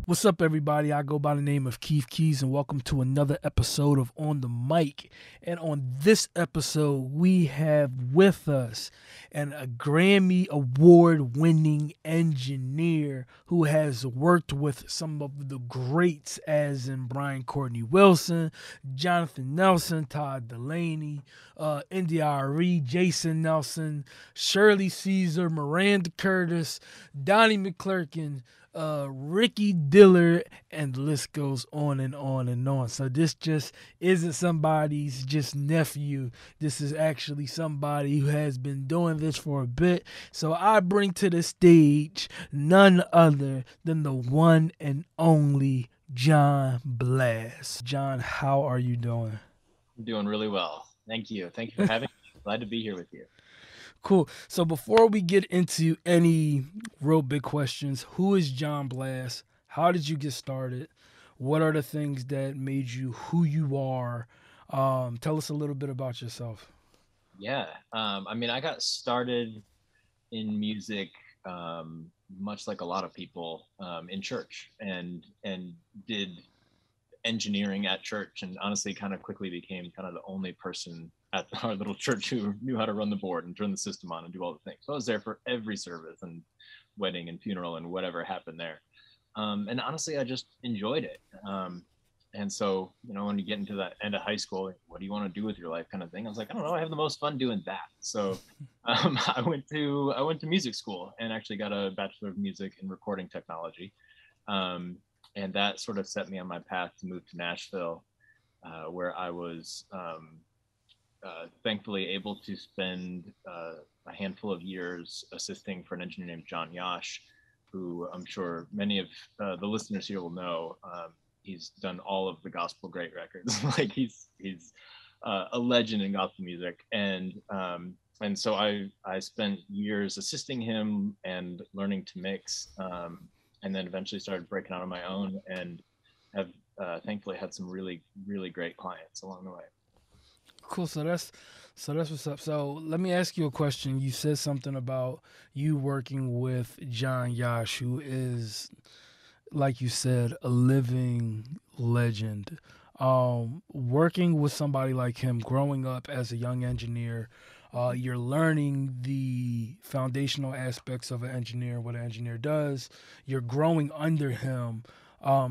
What's up, everybody? I go by the name of Keyz, and welcome to another episode of On the Mic. And on this episode, we have with us a Grammy award-winning engineer who has worked with some of the greats, as in Brian Courtney Wilson, Jonathan Nelson, Todd Delaney, India.Arie, Jason Nelson, Shirley Caesar, Miranda Curtis, Donnie McClurkin, Ricky Diller, and the list goes on and on and on. So this just isn't somebody's just nephew. This is actually somebody who has been doing this for a bit. So I bring to the stage none other than the one and only Jon Blass. Jon, how are you doing? I'm doing really well. Thank you. Thank you for having me. Glad to be here with you. Cool. So before we get into any real big questions, who is Jon Blass? How did you get started? What are the things that made you who you are? Tell us a little bit about yourself. Yeah. I got started in music much like a lot of people in church and did engineering at church, and honestly kind of quickly became kind of the only person at our little church who knew how to run the board and turn the system on and do all the things. So I was there for every service and wedding and funeral and whatever happened there. And honestly, I just enjoyed it. And so, when you get into that end of high school, what do you want to do with your life, kind of thing? I was like, I don't know, I have the most fun doing that. So I went to music school and actually got a Bachelor of Music in Recording Technology. And that sort of set me on my path to move to Nashville, where I was thankfully able to spend a handful of years assisting for an engineer named John Yash, who I'm sure many of the listeners here will know. He's done all of the gospel great records. Like he's a legend in gospel music, and so I spent years assisting him and learning to mix, and then eventually started breaking out on my own, and have thankfully had some really great clients along the way. Cool. So that's what's up. So let me ask you a question. You said something about you working with John Yash, who is, like you said, a living legend. Working with somebody like him, growing up as a young engineer, you're learning the foundational aspects of an engineer, what an engineer does. You're growing under him.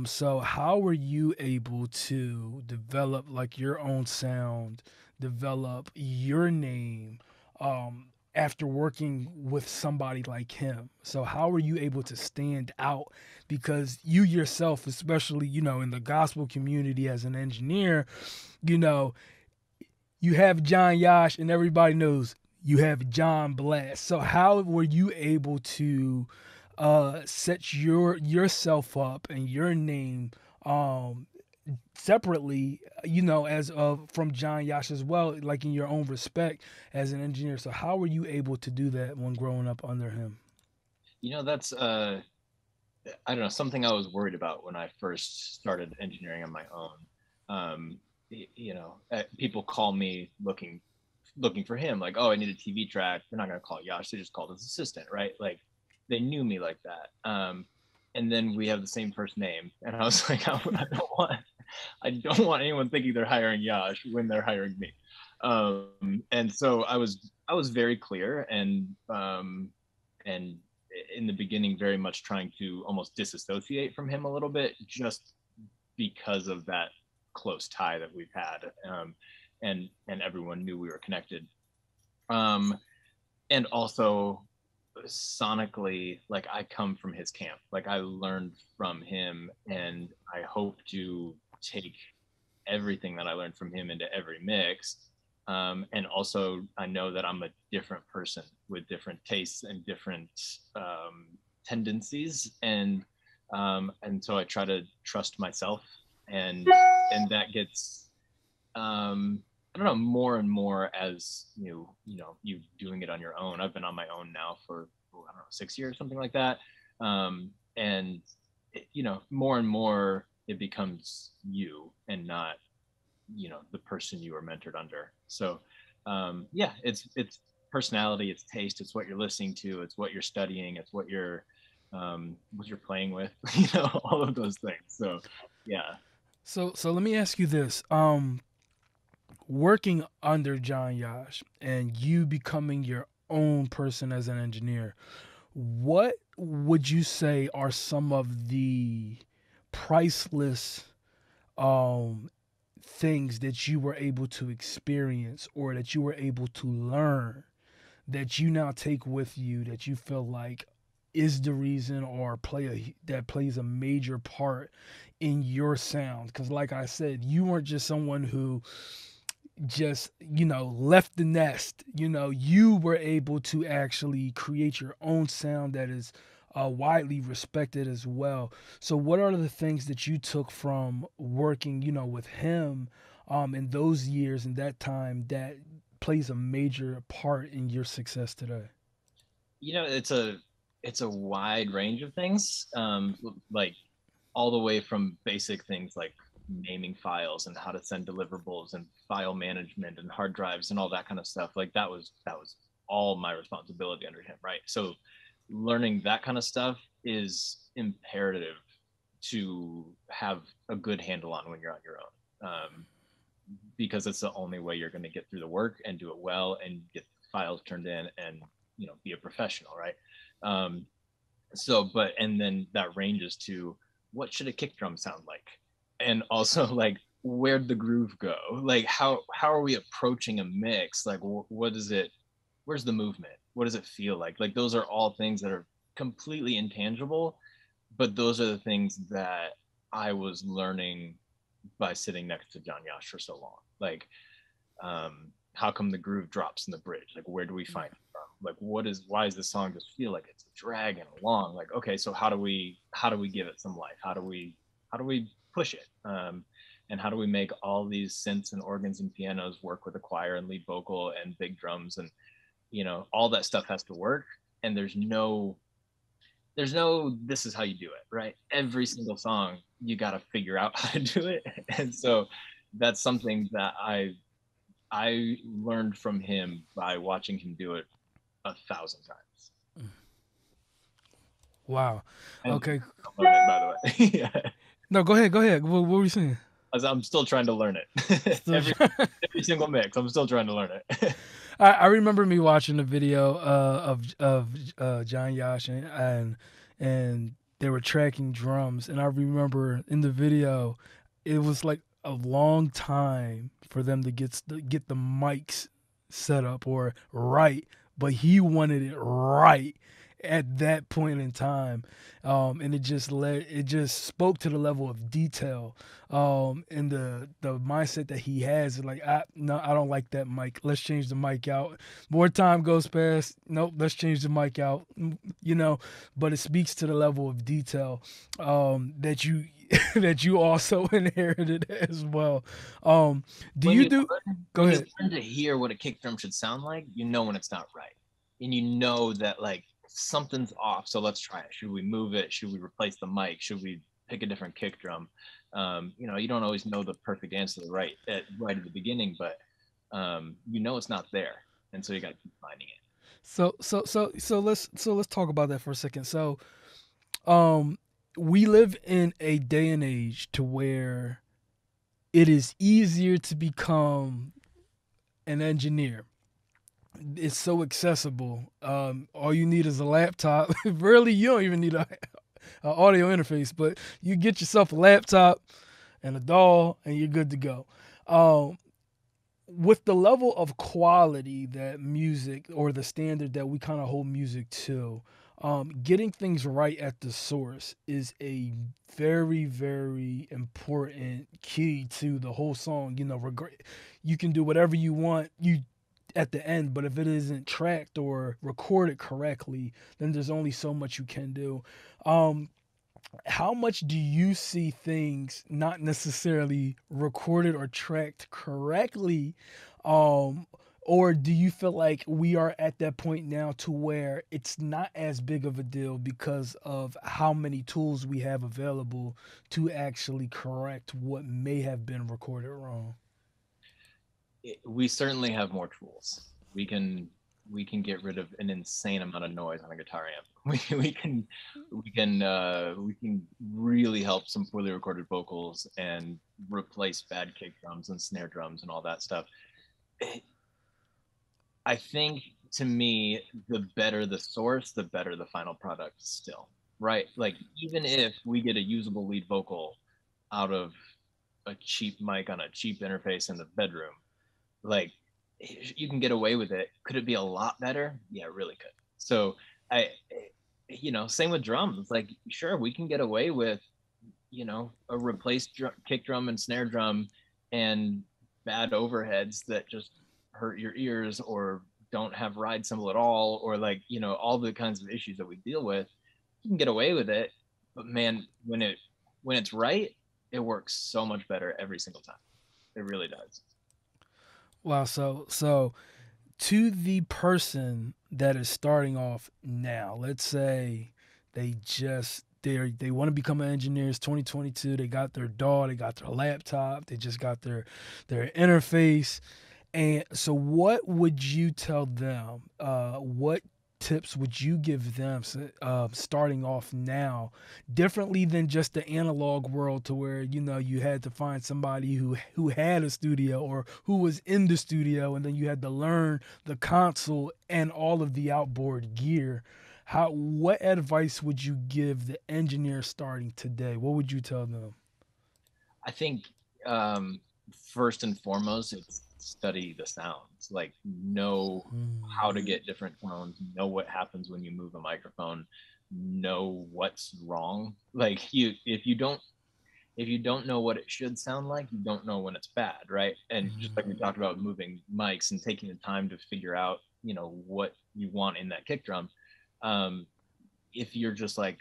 So how were you able to develop like your own sound, develop your name, after working with somebody like him? So how are you able to stand out? Because you yourself, especially, in the gospel community as an engineer, you know, you have John Yash and everybody knows you have Jon Blass. So how were you able to set yourself up and your name um separately, as from John Yash as well, like in your own respect as an engineer? So how were you able to do that when growing up under him? That's I don't know, something I was worried about when I first started engineering on my own. People call me looking for him, like, oh, I need a TV track. They're not gonna call Yash; they just called his assistant, right? Like they knew me like that. And then we have the same first name, and I was like, I don't want anyone thinking they're hiring Yash when they're hiring me. And so I was very clear, and in the beginning very much trying to almost disassociate from him a little bit, just because of that close tie that we've had, and everyone knew we were connected. Um, and also sonically, like I come from his camp, like I learned from him, and I hope to take everything that I learned from him into every mix. And also, I know that I'm a different person with different tastes and different tendencies, and so I try to trust myself, and that gets I don't know, more and more as you doing it on your own. I've been on my own now for, I don't know, 6 years, something like that, and more and more it becomes you and not the person you were mentored under. So yeah, it's personality, it's taste, it's what you're listening to, it's what you're studying, it's what you're what you're playing with, all of those things. So yeah. So let me ask you this. Working under John Yash and you becoming your own person as an engineer, what would you say are some of the priceless um things that you were able to experience or that you were able to learn that you now take with you that you feel like is the reason or that plays a major part in your sound? Because like I said, you weren't just someone who just left the nest. You were able to actually create your own sound that is widely respected as well. So what are the things that you took from working with him in those years and that time that plays a major part in your success today? It's a wide range of things, like all the way from basic things like naming files and how to send deliverables and file management and hard drives and all that kind of stuff. Like that was all my responsibility under him, right? So learning that kind of stuff is imperative to have a good handle on when you're on your own, because it's the only way you're going to get through the work and do it well and get files turned in and be a professional, right? um, but and then that ranges to what should a kick drum sound like, and also like where'd the groove go, like how are we approaching a mix, like what is it, where's the movement, what does it feel like those are all things that are completely intangible, but those are the things that I was learning by sitting next to John Yash for so long. Like, how come the groove drops in the bridge? Like, where do we find it from? Like, why does this song just feel like it's dragging along? Like, okay, so how do we give it some life? How do we push it? And how do we make all these synths and organs and pianos work with a choir and lead vocal and big drums, and all that stuff has to work. And there's no this is how you do it, right? Every single song you got to figure out how to do it. And so that's something that I learned from him by watching him do it 1,000 times. Wow. And Okay. I learned it, by the way. Yeah. No, go ahead. Go ahead. What were you saying? As I'm still trying to learn it. Still every every single mix, I'm still trying to learn it. I remember me watching the video of John Yash and they were tracking drums, and I remember in the video it was like a long time for them to get the mics set up or right, but he wanted it right at that point in time, and it just spoke to the level of detail, and the mindset that he has. Like, no, I don't like that mic. Let's change the mic out. More time goes past. Nope, let's change the mic out. But it speaks to the level of detail that you that you also inherited as well. Do when you you do? Go when you ahead. learn to hear what a kick drum should sound like, when it's not right, and that like something's off. So let's try it. Should we move it? Should we replace the mic? Should we pick a different kick drum? You don't always know the perfect answer right at the beginning, but it's not there, and so you got to keep finding it. So let's talk about that for a second. So um we live in a day and age to where it is easier to become an engineer. It's so accessible. All you need is a laptop. Really, you don't even need a audio interface, but you get yourself a laptop and a DAW, and you're good to go. Um, with the level of quality that music or the standard that we kind of hold music to, getting things right at the source is a very, very important key to the whole song. You can do whatever you want. You at the end, but if it isn't tracked or recorded correctly, then there's only so much you can do. Um, how much do you see things not necessarily recorded or tracked correctly, um, or do you feel like we are at that point now to where it's not as big of a deal because of how many tools we have available to actually correct what may have been recorded wrong? We certainly have more tools. We can we can get rid of an insane amount of noise on a guitar amp. We can really help some poorly recorded vocals and replace bad kick drums and snare drums and all that stuff. I think, to me, the better the source, the better the final product still, right? Like, even if we get a usable lead vocal out of a cheap mic on a cheap interface in the bedroom, like, you can get away with it. Could it be a lot better? Yeah, it really could. So I, same with drums. Like, sure, we can get away with, a replaced kick drum and snare drum and bad overheads that just hurt your ears or don't have ride cymbal at all, or like, all the kinds of issues that we deal with. You can get away with it, but man, when it's right, it works so much better every single time. It really does. Wow. So to the person that is starting off now, let's say they want to become an engineer. It's 2022. They got their DAW, they got their laptop, they just got their interface. And so, what would you tell them? What tips would you give them starting off now, differently than just the analog world, to where you had to find somebody who had a studio or who was in the studio, and then you had to learn the console and all of the outboard gear. What advice would you give the engineer starting today? What would you tell them? I think, first and foremost, it's study the sounds. Like, know how to get different tones, know what happens when you move a microphone, know what's wrong. Like, if you don't know what it should sound like, you don't know when it's bad, right? And just like we talked about moving mics and taking the time to figure out, what you want in that kick drum. If you're just like,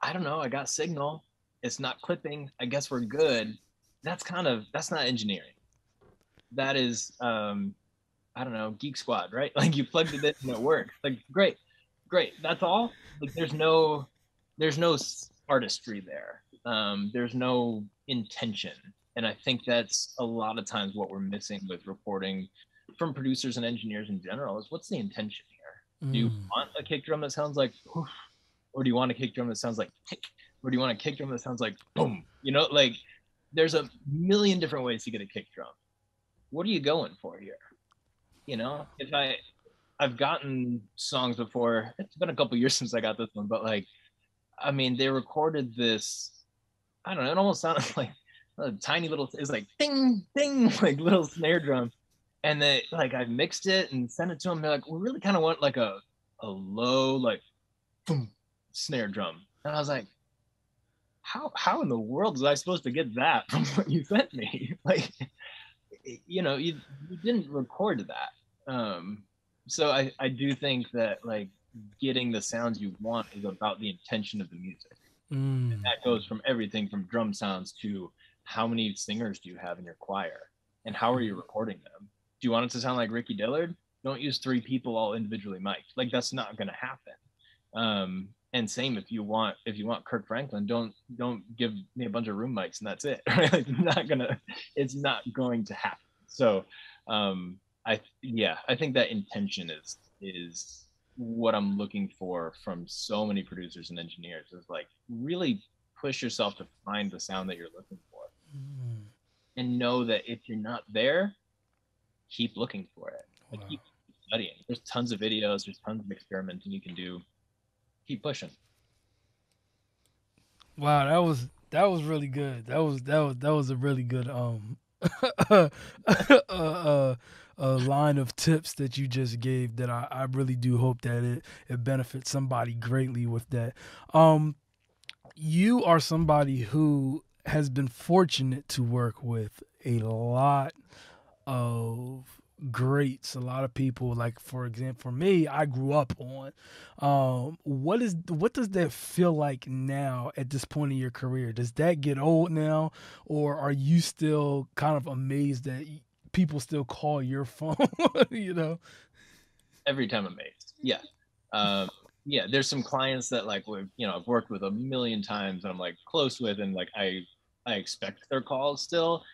I don't know, I got signal, it's not clipping, I guess we're good. That's not engineering. That is, I don't know, Geek Squad, right? Like, you plugged it in and it worked. Like, great, great. That's all. Like, there's no artistry there. There's no intention, and I think that's a lot of times what we're missing with reporting from producers and engineers in general is, what's the intention here? Do you want a kick drum that sounds like poof, or do you want a kick drum that sounds like tick, or do you want a kick drum that sounds like boom? Like, there's a million different ways to get a kick drum. What are you going for here? If I've gotten songs before. It's been a couple years since I got this one, but like, I mean, they recorded this. I don't know. It almost sounded like a tiny little. It's like ding ding, like little snare drum, and they, like, I mixed it and sent it to them. They're like, we really kind of want like a low, like boom snare drum, and I was like, how in the world was I supposed to get that from what you sent me? Like, you didn't record that. So I do think that, like, getting the sounds you want is about the intention of the music. And that goes from everything from drum sounds to how many singers do you have in your choir, and how are you recording them? Do you want it to sound like Ricky Dillard? Don't use three people all individually mic'd. Like, that's not going to happen. And same, if you want Kirk Franklin, don't give me a bunch of room mics and that's it. Right? Like, it's not going to happen. So I think that intention is what I'm looking for from so many producers and engineers, is like, really push yourself to find the sound that you're looking for, and know that if you're not there, keep looking for it. Like, Wow. keep studying. There's tons of videos, there's tons of experimenting you can do. Keep pushing. Wow, that was really good. That was a really good uh, line of tips that you just gave, that I really do hope that it benefits somebody greatly with that. Um you are somebody who has been fortunate to work with a lot of greats, a lot of people. Like, for example, for me, I grew up on. What does that feel like now at this point in your career? Does that get old now, or are you still kind of amazed that people still call your phone? you know. Every time I'm amazed. Yeah. Um, yeah, there's some clients that, like, I've worked with a million times and I'm like close with, and like, I expect their calls still,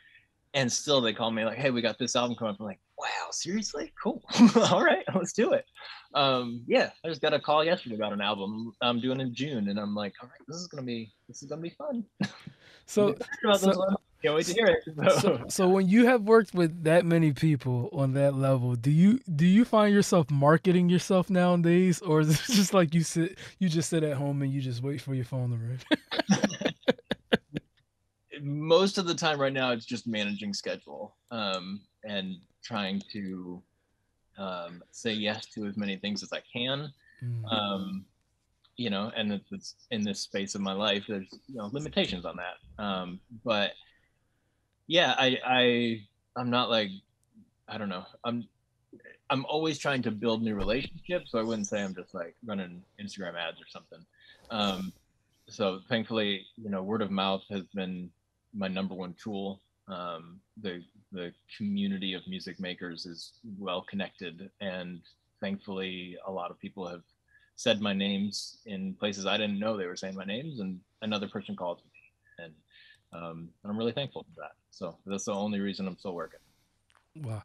and still they call me like, hey, we got this album coming up. I'm like, wow, seriously? Cool. All right, let's do it. Yeah, I just got a call yesterday about an album I'm doing in June, and I'm like, all right, this is gonna be fun. I'm So, excited about so, this one. Can't wait to hear it. so when you have worked with that many people on that level, do you find yourself marketing yourself nowadays, or is it just like you just sit at home and you just wait for your phone to ring? Most of the time right now, it's just managing schedule, and trying to say yes to as many things as I can. Mm. Um, and it's in this space of my life, there's limitations on that. But yeah, I'm not like, I don't know. I'm always trying to build new relationships, so I wouldn't say I'm just like running Instagram ads or something. Um, so thankfully, word of mouth has been my number one tool. The community of music makers is well connected, and thankfully, a lot of people have said my names in places I didn't know they were saying my names, and another person called me, and I'm really thankful for that. So that's the only reason I'm still working. Wow.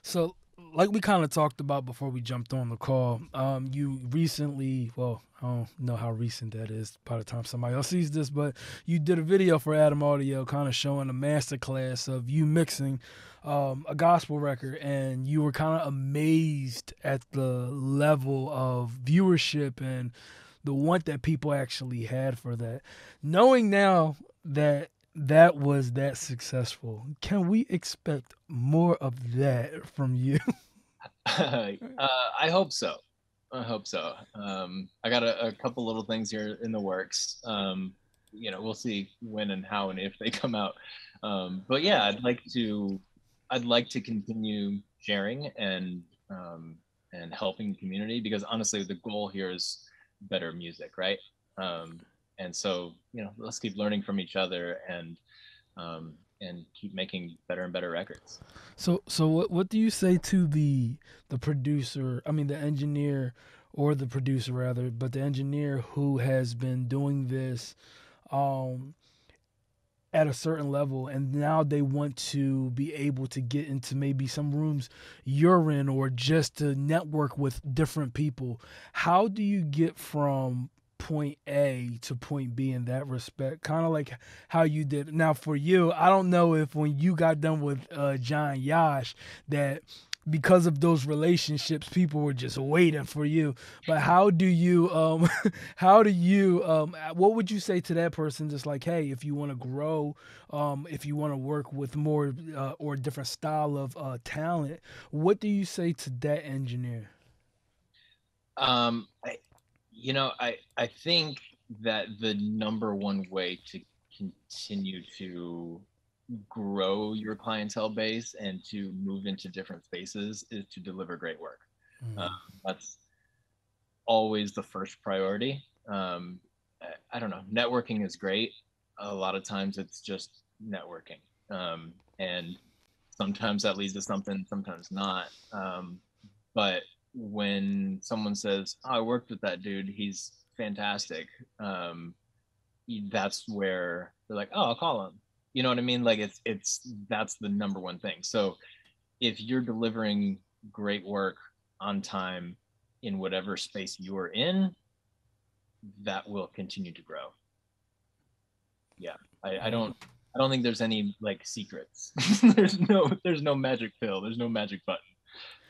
So, like we kind of talked about before we jumped on the call, you recently, well, I don't know how recent that is by the time somebody else sees this, but you did a video for Adam Audio kind of showing a masterclass of you mixing a gospel record, and you were kind of amazed at the level of viewership and the want that people actually had for that. Knowing now that that was that successful, can we expect more of that from you? I hope so. I hope so. I got a couple little things here in the works. We'll see when and how and if they come out. But yeah, I'd like to continue sharing and helping the community, because honestly, the goal here is better music, right? And so, let's keep learning from each other, and keep making better and better records. So what do you say to the producer? I mean, the engineer, or the producer rather, but the engineer who has been doing this um, at a certain level, and now they want to be able to get into maybe some rooms you're in, or just to network with different people. How do you get from point A to point B in that respect? Kind of like how you did. Now, for you, I don't know if when you got done with John Yash, that because of those relationships, people were just waiting for you. But how do you, what would you say to that person? Just like, hey, if you want to grow, if you want to work with more or a different style of talent, what do you say to that engineer? Um, I, I think that the number one way to continue to grow your clientele base and to move into different spaces is to deliver great work. Um, Mm. that's always the first priority. I don't know. Networking is great. A lot of times it's just networking, and sometimes that leads to something, sometimes not. But when someone says, "Oh, I worked with that dude. He's fantastic," that's where they're like, "Oh, I'll call him." You know what I mean? Like it's that's the number one thing. So if you're delivering great work on time in whatever space you're in, that will continue to grow. Yeah, I don't think there's any like secrets. There's no magic pill. There's no magic button.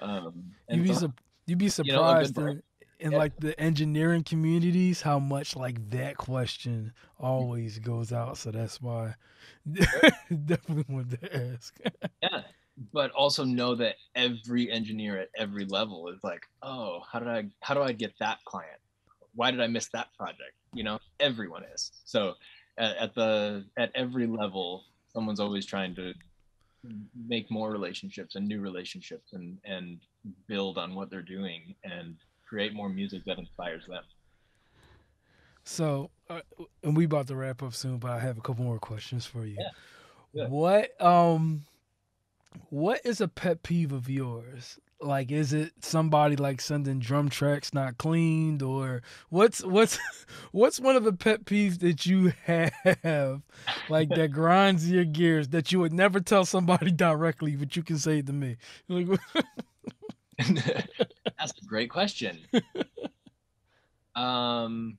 You'd And be so, you'd be a good surprised part. in Yeah, like the engineering communities how much like that question always goes out. So that's why definitely wanted to ask. yeah. But also know that every engineer at every level is like, oh, how do I get that client? Why did I miss that project? Everyone is. So at every level, someone's always trying to make more relationships and new relationships, and build on what they're doing and create more music that inspires them. So, and we about to wrap up soon, but I have a couple more questions for you. Yeah, good. What um what is a pet peeve of yours? Like, is it somebody like sending drum tracks not cleaned, or what's what's one of the pet peeves that you have, like that grinds your gears that you would never tell somebody directly, but you can say it to me? Like, That's a great question. Um,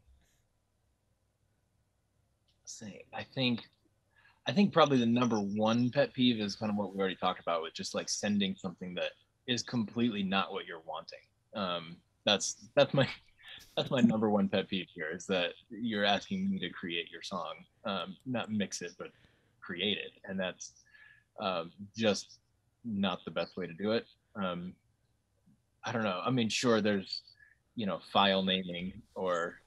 let's see. I think probably the number one pet peeve is kind of what we already talked about with just like sending something that is completely not what you're wanting. That's my number one pet peeve here is that you're asking me to create your song, not mix it, but create it, and that's just not the best way to do it. Um, I don't know. I mean, sure, there's file naming or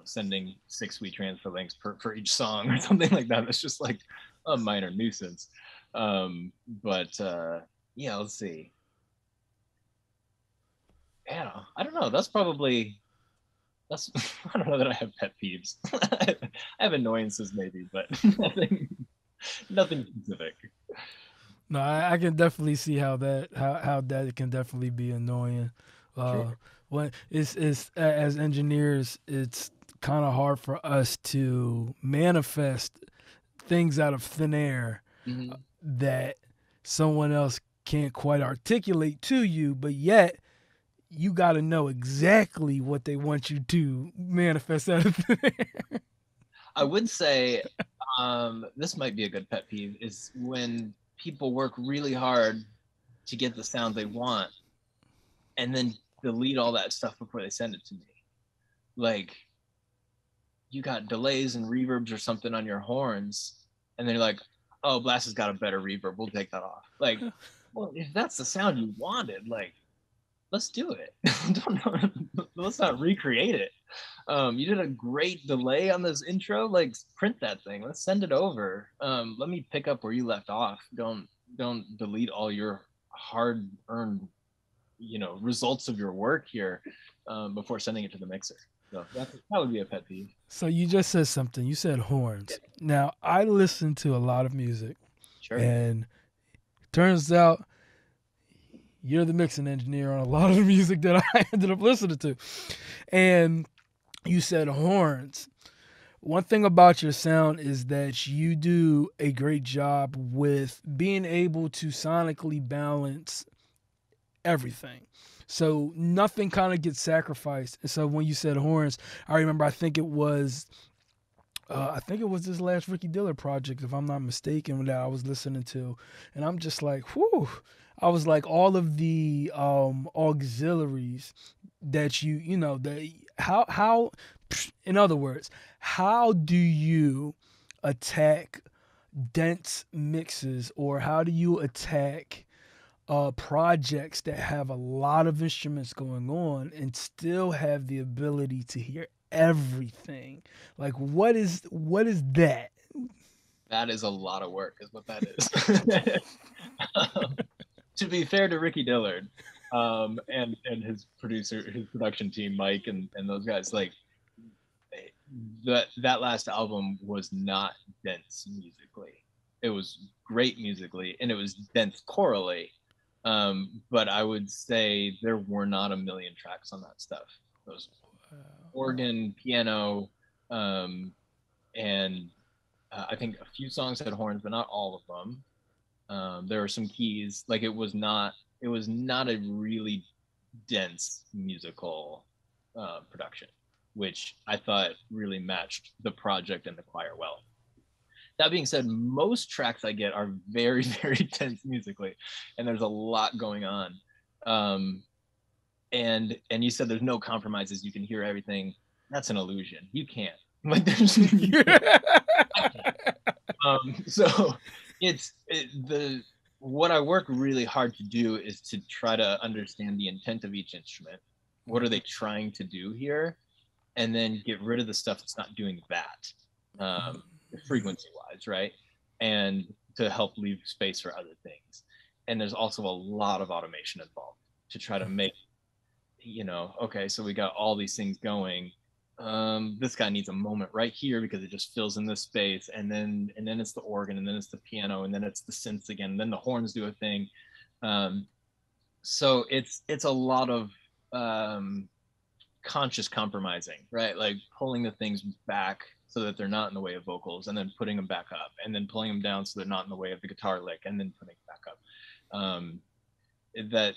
sending 6 week transfer links for each song or something like that. It's just like a minor nuisance. But yeah, let's see. Yeah, I don't know. That's I don't know that I have pet peeves. I have annoyances maybe, but nothing specific. no, I can definitely see how that can definitely be annoying. Sure. Uh, when it's as engineers, it's kind of hard for us to manifest things out of thin air Mm-hmm. that someone else can't quite articulate to you, but yet you got to know exactly what they want you to manifest out of thin air. I would say this might be a good pet peeve is when people work really hard to get the sound they want and then delete all that stuff before they send it to me. Like you got delays and reverbs or something on your horns, and then you're like, "Oh, Blast has got a better reverb. We'll take that off." Like, well, if that's the sound you wanted, like, let's do it. Let's not recreate it. You did a great delay on this intro. Like, print that thing. Let's send it over. Let me pick up where you left off. Don't delete all your hard earned results of your work here before sending it to the mixer. So that would be a pet peeve. So you just said something. You said Yeah, horns. Now I listen to a lot of music, sure. and turns out you're the mixing engineer on a lot of the music that I ended up listening to. And you said horns. One thing about your sound is that you do a great job with being able to sonically balance everything. So nothing kind of gets sacrificed. And so when you said horns, I remember I think it was this last Ricky Diller project, if I'm not mistaken, that I was listening to, and I'm just like, whew. I was like, all of the auxiliaries that that how, in other words, how do you attack dense mixes, or how do you attack projects that have a lot of instruments going on and still have the ability to hear everything? Like, what is that? That is a lot of work, is what that is. To be fair to Ricky Dillard, and his production team, Mike and those guys, like that last album was not dense musically. It was great musically, and it was dense chorally. But I would say there were not a million tracks on that stuff. Those organ, piano, um, and I think a few songs had horns, but not all of them. There were some keys. Like it was not a really dense musical production, which I thought really matched the project and the choir well. That being said, most tracks I get are very, very dense musically, and there's a lot going on. Um, and you said there's no compromises. You can hear everything. That's an illusion. You can't. Like you can't. I can't. So the what I work really hard to do is to try to understand the intent of each instrument. What are they trying to do here? And then get rid of the stuff that's not doing that, frequency wise, right? And to help leave space for other things. And there's also a lot of automation involved to try to make, okay, so we got all these things going. This guy needs a moment right here because it just fills in this space, and then it's the organ, and then it's the piano, and then it's the synths again, and then the horns do a thing. Um, So it's a lot of conscious compromising, right? Like pulling the things back so that they're not in the way of vocals, and then putting them back up, and then pulling them down so they're not in the way of the guitar lick, and then putting it back up. That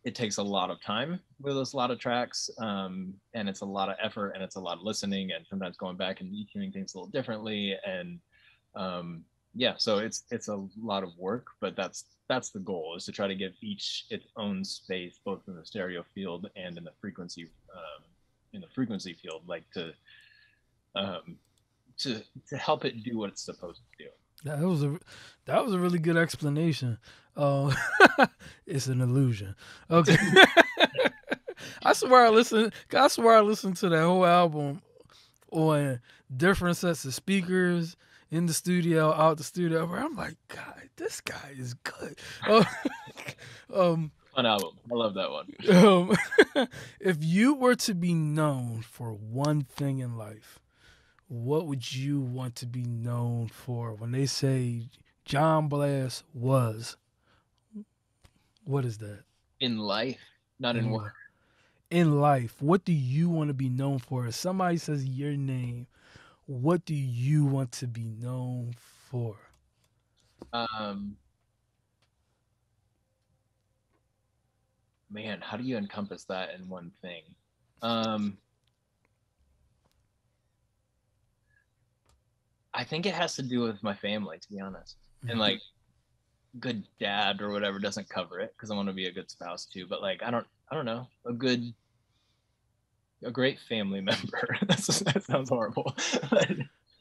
it takes a lot of time with a lot of tracks, and it's a lot of effort, and it's a lot of listening, and sometimes going back and EQing things a little differently, and yeah, so it's a lot of work, but that's the goal, is to try to give each its own space, both in the stereo field and in the frequency field, like um, to help it do what it's supposed to do. That was a really good explanation. Uh, it's an illusion. Okay. I swear I listened to that whole album on different sets of speakers in the studio, out the studio, where I'm like, God, this guy is good. Fun album. I love that one. If you were to be known for one thing in life, what would you want to be known for? When they say Jon Blass was, what is that? In life, not in work. In life, what do you want to be known for? If somebody says your name, what do you want to be known for? Man, how do you encompass that in one thing? I think it has to do with my family, to be honest. And like, good dad or whatever doesn't cover it, because I want to be a good spouse too. But like, I don't know, a great family member. That sounds horrible.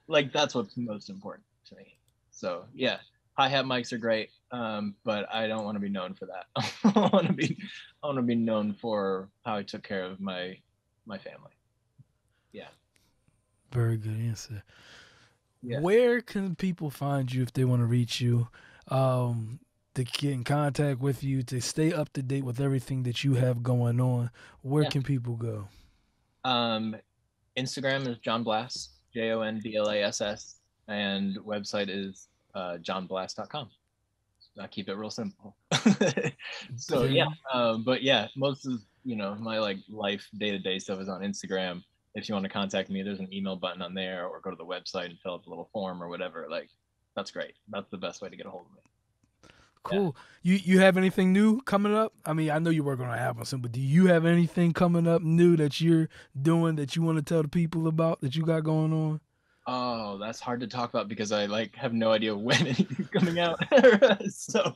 Like, that's what's most important to me. So yeah, hi-hat mics are great, but I don't want to be known for that. I want to be known for how I took care of my family. Yeah. Very good answer. Yeah. Where can people find you if they want to reach you, to get in contact with you, to stay up to date with everything that you have going on? Where can people go? Instagram is Jon Blass, JonBlass, and website is jonblass.com. I keep it real simple. So yeah, but yeah, most of my like life day-to-day stuff is on Instagram. If you want to contact me, there's an email button on there, or go to the website and fill out a little form or whatever. Like, that's great. That's the best way to get a hold of me. Cool. Yeah. You have anything new coming up? I mean, I know you work on an album soon, but do you have anything coming up new that you're doing that you want to tell the people about, that you got going on? Oh, that's hard to talk about because I like have no idea when anything's coming out. So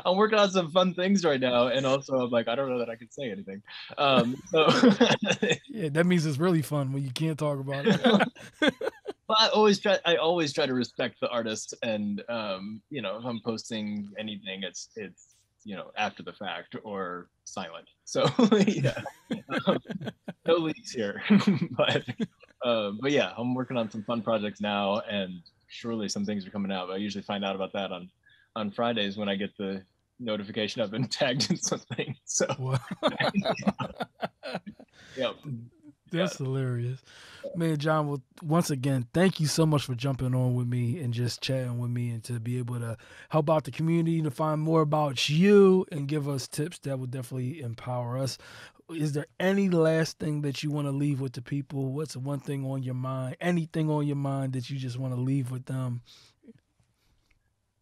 I'm working on some fun things right now, and also I'm like, I don't know that I can say anything. So yeah, that means it's really fun when you can't talk about it. But I always try to respect the artist, and if I'm posting anything, it's after the fact or silent. So yeah, no leaks here. But yeah, I'm working on some fun projects now, and surely some things are coming out. But I usually find out about that on Fridays when I get the notification I've been tagged in something. So yeah, that's hilarious. Man, John, well, once again, thank you so much for jumping on with me and just chatting with me, and to be able to help out the community, to find more about you and give us tips that will definitely empower us. Is there any last thing that you want to leave with the people? What's one thing on your mind? Anything on your mind that you just want to leave with them?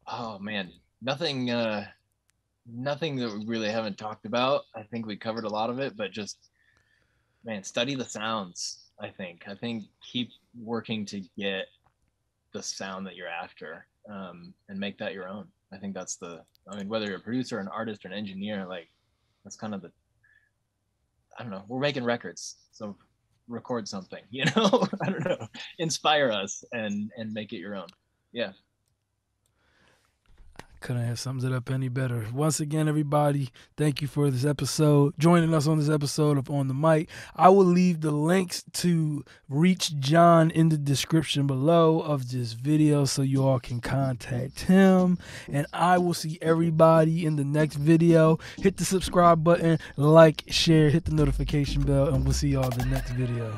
Oh man, nothing that we really haven't talked about. I think we covered a lot of it, but just, man, study the sounds. I think keep working to get the sound that you're after, and make that your own. I think that's whether you're a producer, an artist, or an engineer, like, that's kind of I don't know, we're making records, so record something, I don't know, inspire us and make it your own. Yeah. Couldn't have summed it up any better. Once again, everybody, thank you for this episode, joining us on this episode of On the Mic. I will leave the links to reach John in the description below of this video so you all can contact him. And I will see everybody in the next video. Hit the subscribe button, like, share, hit the notification bell, and we'll see y'all in the next video.